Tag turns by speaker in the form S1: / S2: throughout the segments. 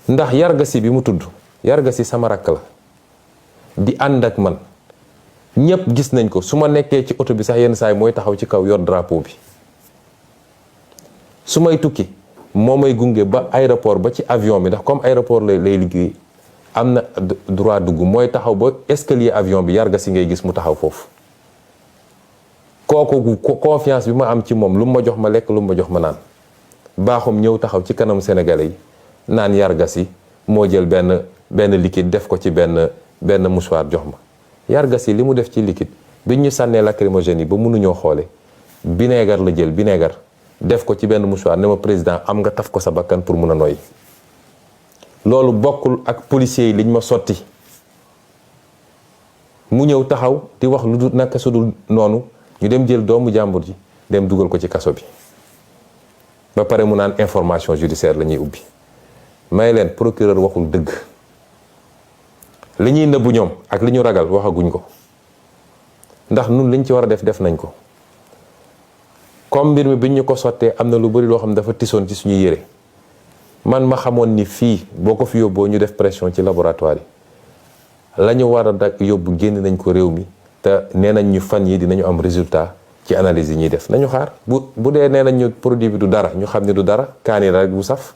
S1: ndax Yargassi bi mu tudd Yargassi sama rakk la di ànd ak man ñëpp gis nañ ko su ma nekkee ci oto bi sax yenn saa yi mooy taxaw ci kaw yor drapeau bi su may tukki moo may gunge ba aéroport ba ci avion bi ndax comme aéroport lay liggéey am na droit dugg mooy taxaw ba escalier avion bi Yargassi ngay gis mu taxaw foofu kooku confiance bi ma am ci moom lu ma jox ma lekk lu ma jox ma naan baaxum ñëw taxaw ci kanam sénégalais yi naan Yargassi moo jël benn liquide def ko ci benn mouchoir jox ma Yargassi li mu def ci liquide biñ ñu sànnee lacrymogène yi ba mënuñoo xoole vinaigre la jël vinaigre def ko ci benn mouchoir ne ma président am nga taf ko sa bakkan pour mun a noyyi loolu bokkul ak policiers yi liñ ma sotti mu ñëw taxaw di wax lu dul naka su dul noonu ñu dem jël doomu jàmbur ji dem dugal ko ci kaso bi ba pare mu naan information judiciaire la ñuy ubbi may leen procureur waxul dëgg li ñuy nëbbu ñoom ak li ñu ragal waxaguñ ko ndax nun liñ ci war a def nañ ko comme mbir mi biñ ñu ko sottee am na lu bari loo xam ne dafa tisoon ci suñu yére man ma xamoon ni fii boo ko fi yóbboo ñu def pression ci laboratoire yi la ñu war a dag yóbbu génn nañ ko réew mi te nee nañ ñu fan yi dinañu am résultat ci analyse yi ñuy def nañu xaar bu dee nee nañ ñu produit bi du dara ñu xam ne du dara kaani rek bu saf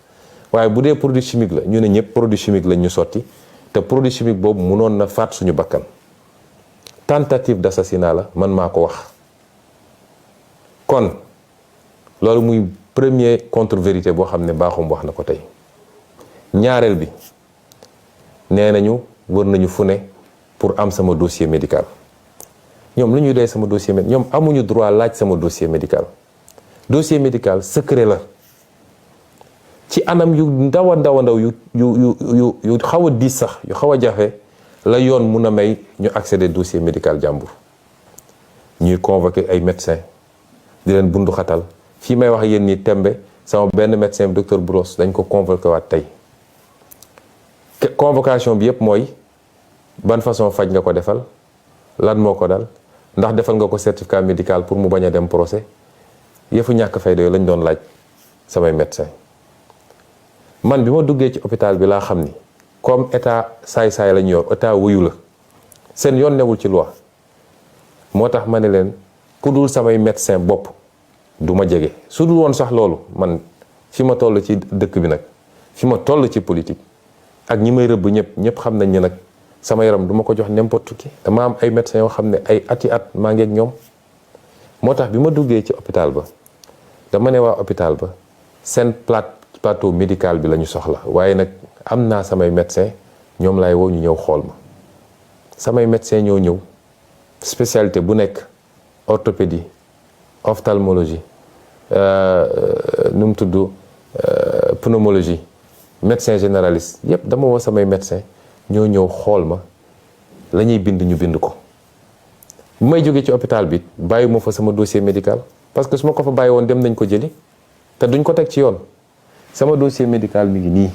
S1: waaye bu dee produit chimique la ñu ne ñëpp produit chimique lañ ñu sotti te produit chimique boobu mënoon na faat suñu bakkan tentative d'assassinat la man maa ko wax kon loolu muy premier contre-vérité boo xam ne baaxum wax na ko tey ñaareel bi nee nañu wër nañu fu ne pour am sama dossier médical ñoom lu ñuy doy sama dossier médical ñoom amuñu droit laaj sama dossier médical secret la ci anam yu ndaw a ndaw yu xaw a diis sax yu xaw a jafe la yoon mun a may ñu accéder dossier médical jàmbur ñuy convoquer ay médecins di leen bundu xatal fii may wax yéen ni tembe sama benn médecin bi docteur Bouros dañ ko convoqué waat tey convocation bi yépp mooy ban façon faj nga ko defal lan moo ko dal ndax defal nga ko certificat médical pour mu bañ a dem procès yëfu ñàkk fayda yooyu lañ doon laaj samay médecin man bi ma duggee ci hôpital bi laa xam ni comme état saay-saay lañu yor état wuyu la seen yoon newul ci loi moo tax ma ne leen ku dul samay médecin bopp du ma jege su dul woon sax loolu man fi ma toll ci dëkk bi nag fi ma toll ci politique ak ñi may rëbb ñëpp xam nañ ne nag sama yaram du ma ko jox n'importe qui dama am ay médecins yoo xam ne ay ati at maa ngi ak ñoom moo tax bi ma duggee ci hôpital ba dama ne waa hôpital ba seen plateau médical bi la ñu soxla waaye nag am naa samay médecins ñoom laay woo ñu ñëw xool ma samay médecins ñoo ñëw spécialité bu nekk orthopédie ophtalmologie nu mu tudd pneumologie médecin généraliste yépp dama woo samay médecins ñoo ñëw xool ma la ñuy bind ñu bind ko bu may jógee ci hôpital bi bàyyi ma fa sama dossier médical parce que su ma ko fa bàyyi woon dem nañ ko jëli te duñ ko teg ci yoon sama dossier médical mi ngi nii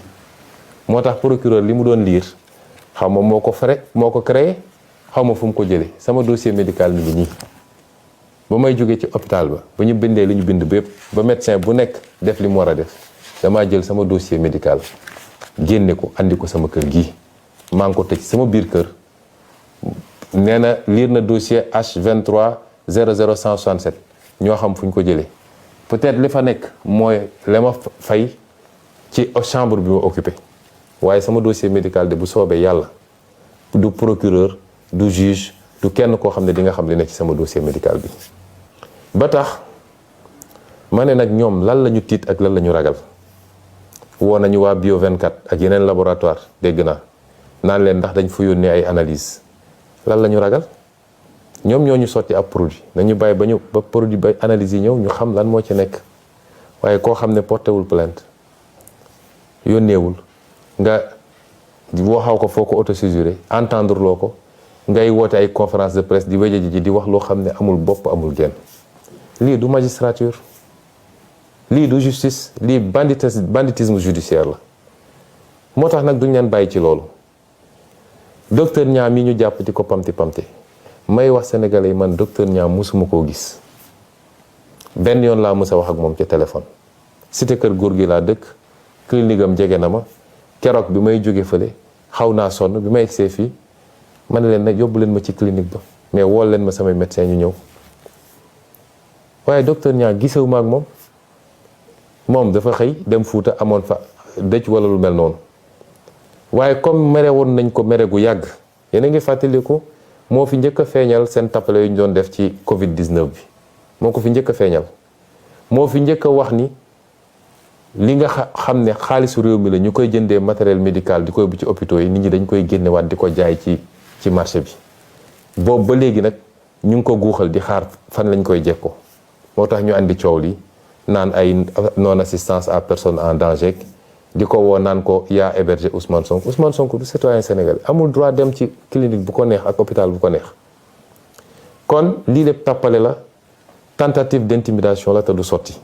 S1: moo tax procureur li mu doon lire xaw ma moo ko créé xaw ma fu mu ko jëlee sama dossier médical mi ngi nii ba may jógee ci hôpital ba ñu bindee li ñu bind bépp ba médecin bu nekk def li mu war a def damaa jël sama dossier médical génne ko andi ko sama kër gii maa ngi ko tëj sama biir kër nee na lire na dossier H23 00167 ñoo xam fu ñu ko jëlee peut-être li fa nekk mooy la ma fay ci chambre bi ma occupé waaye sama dossier médical de bu soobee yàlla du procureur du juge du kenn koo xam ne di nga xam li nekk ci sama dossier médical bi ba tax ma ne nag ñoom lan la ñu tiit ak lan la ñu ragal woo nañu waa Bio 24 ak yeneen laboratoire dégg naa naan leen ndax dañ fa yónnee ay analyse lan la ñu ragal ñoom ñoo ñu sotti ab produit nañu bàyyi ba produit ba analyse yi ñëw ñu xam lan moo ci nekk waaye koo xam ne portéwul plainte yónneewul nga waxaw ko foo ko autosaisiré entendre loo ko ngay woote ay conférence de presse di wéje ji di wax loo xam ne amul bopp amul genn lii du magistrature lii du justice lii banditisme judiciaire la moo tax nag duñ leen bàyyi ci loolu docteur Niang mi ñu jàpp di ko pamti may wax sénégalais yi man docteur Niang musuma koo gis benn yoon laa mës a wax ak moom ci téléphone cité kër góor gi laa dëkk clinique am jege na ma keroog bi may jóge fële xaw naa sonn bi may egsee fii ma ne leen nag yóbbu leen ma ci clinique ba mais wool leen ma samay médecin ñu ñëw waaye docteur Niang gisewu ma ak moom dafa xëy dem Fuuta amoon fa dëj wala lu mel noonu waaye comme mere woon nañ ko mere gu yàgg yéen a ngi fàttaliku moo fi njëkk a feeñal seen tappale yu ñu doon def ci Covid 19 bi moo ko fi njëkk a feeñal moo fi njëkk a wax ni li nga xam ne xaalisu réew mi la ñu koy jëndee matériel médical di koy bu ci hôpitaux yi nit ñi dañ koy génnewaat di ko jaay ci marché bi boobu ba léegi nag ñu ngi ko guuxal di xaar fan lañ koy jekkoo moo tax ñu andi coow li naan ay non assistance à personne en danger di ko woo naan ko yaa hébergé Ousmane Sonko du citoyen sénégalais amul droit dem ci clinique bu ko neex ak hôpital bu ko neex kon lii lépp tàppale la tentative d'intimidation la te du sotti